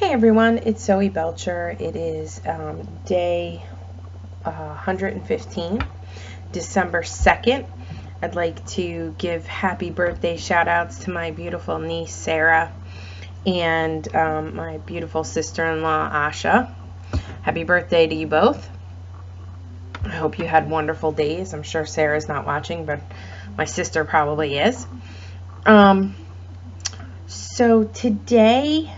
Hey everyone, it's Zoe Belcher. It is day 115, December 2nd. I'd like to give happy birthday shout outs to my beautiful niece Sarah and my beautiful sister-in-law Asha. Happy birthday to you both. I hope you had wonderful days. I'm sure Sarah's not watching, but my sister probably is. So today,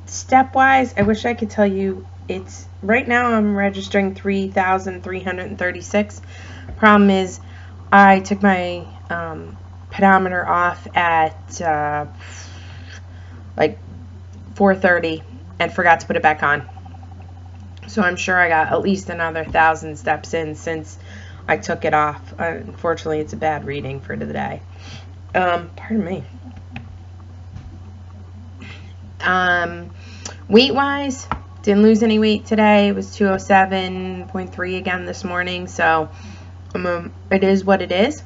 stepwise, I wish I could tell you it's right now I'm registering 3,336. Problem is I took my pedometer off at like 4:30 and forgot to put it back on. So I'm sure I got at least another 1,000 steps in since I took it off. Unfortunately, it's a bad reading for today. Pardon me. Weight-wise, didn't lose any weight today. It was 207.3 again this morning, so it is what it is.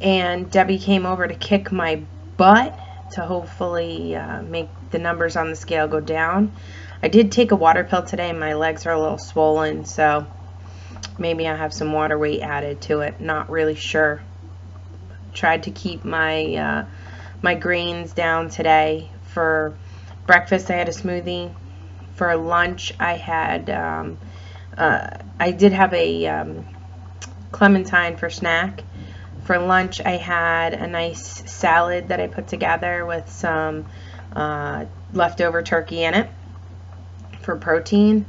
And Debbie came over to kick my butt to hopefully make the numbers on the scale go down. I did take a water pill today. My legs are a little swollen, so maybe I have some water weight added to it. Not really sure. Tried to keep my my grains down today. For breakfast, I had a smoothie. For lunch, I had I did have a clementine for snack. For lunch, I had a nice salad that I put together with some leftover turkey in it for protein.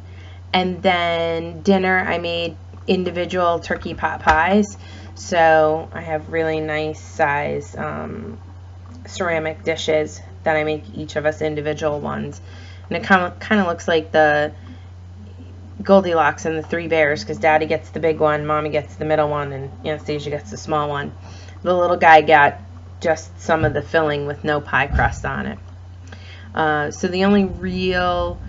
And then dinner, I made individual turkey pot pies. So I have really nice size ceramic dishes that I make each of us individual ones. And it kind of looks like the Goldilocks and the Three Bears, because Daddy gets the big one, Mommy gets the middle one, and Anastasia gets the small one. The little guy got just some of the filling with no pie crust on it. So the only real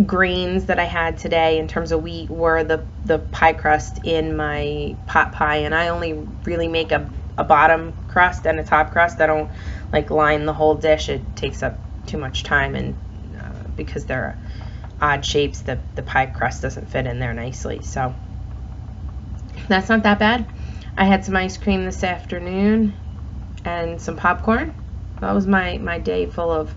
grains that I had today in terms of wheat were the pie crust in my pot pie, and I only really make a bottom crust and a top crust. I don't like line the whole dish. It takes up too much time, and because they're odd shapes, the pie crust doesn't fit in there nicely. So that's not that bad. I had some ice cream this afternoon and some popcorn. That was my day full of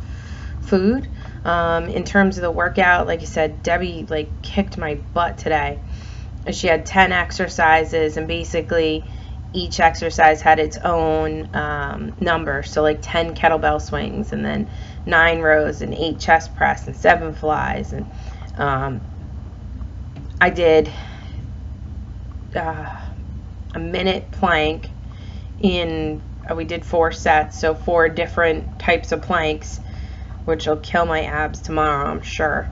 food. In terms of the workout, like I said, Debbie kicked my butt today. She had 10 exercises, and basically each exercise had its own number. So 10 kettlebell swings, and then 9 rows, and 8 chest press, and 7 flies. And I did a minute plank we did 4 sets, so 4 different types of planks, which will kill my abs tomorrow, I'm sure.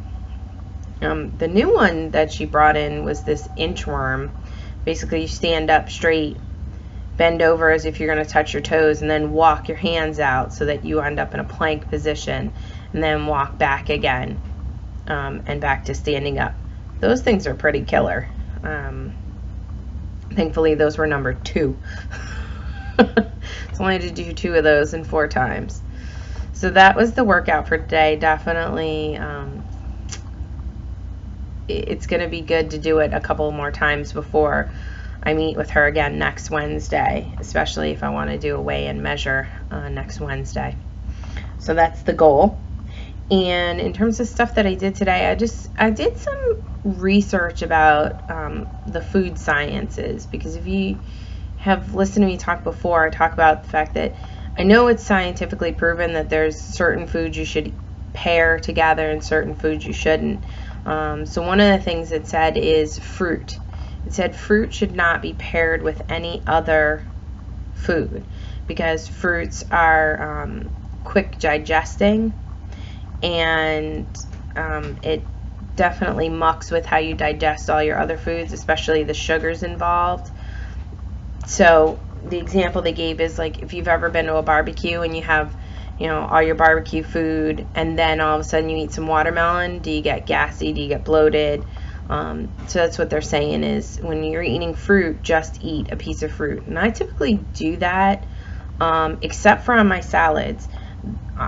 The new one that she brought in was this inchworm. Basically, you stand up straight, bend over as if you're going to touch your toes, and then walk your hands out so that you end up in a plank position, and then walk back again, and back to standing up. Those things are pretty killer. Thankfully, those were number 2. So I only had to do 2 of those in 4 times. So that was the workout for today. Definitely, it's going to be good to do it a couple more times before I meet with her again next Wednesday, especially if I want to do a weigh and measure next Wednesday. So that's the goal. And in terms of stuff that I did today, I did some research about the food sciences, because if you have listened to me talk before, I talk about the fact that I know it's scientifically proven that there's certain foods you should pair together and certain foods you shouldn't. So one of the things it said is fruit. It said fruit should not be paired with any other food, because fruits are quick digesting, and it definitely mucks with how you digest all your other foods, especially the sugars involved. So the example they gave is if you've ever been to a barbecue and you have all your barbecue food, and then all of a sudden you eat some watermelon, do you get gassy? Do you get bloated? So that's what they're saying is when you're eating fruit, just eat a piece of fruit. And I typically do that, except for on my salads.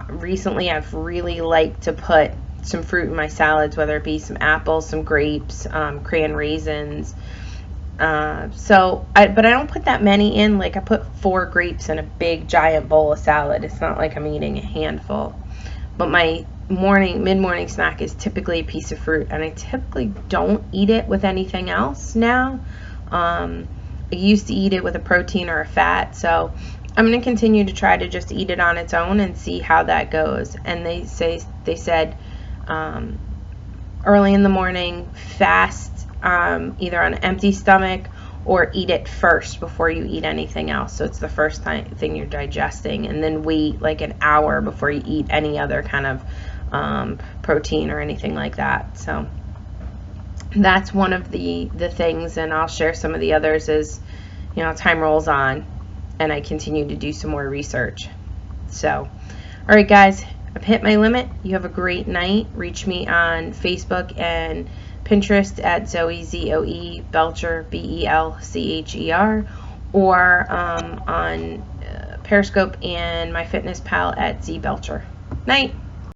Recently, I've really liked to put some fruit in my salads, whether it be some apples, some grapes, cran raisins. But I don't put that many in. Like, I put 4 grapes in a big giant bowl of salad. It's not like I'm eating a handful. But my mid-morning snack is typically a piece of fruit, and I typically don't eat it with anything else now. I used to eat it with a protein or a fat, so I'm going to continue to try to just eat it on its own and see how that goes. And they said early in the morning, fast, either on an empty stomach or eat it first before you eat anything else. So it's the first thing you're digesting, and then wait like an hour before you eat any other kind of protein or anything like that. So that's one of the things, and I'll share some of the others as time rolls on and I continue to do some more research. So, all right, guys, I've hit my limit. You have a great night. Reach me on Facebook and Pinterest at Zoe, Zoe Belcher, Belcher, or on Periscope and MyFitnessPal at ZBelcher. Night.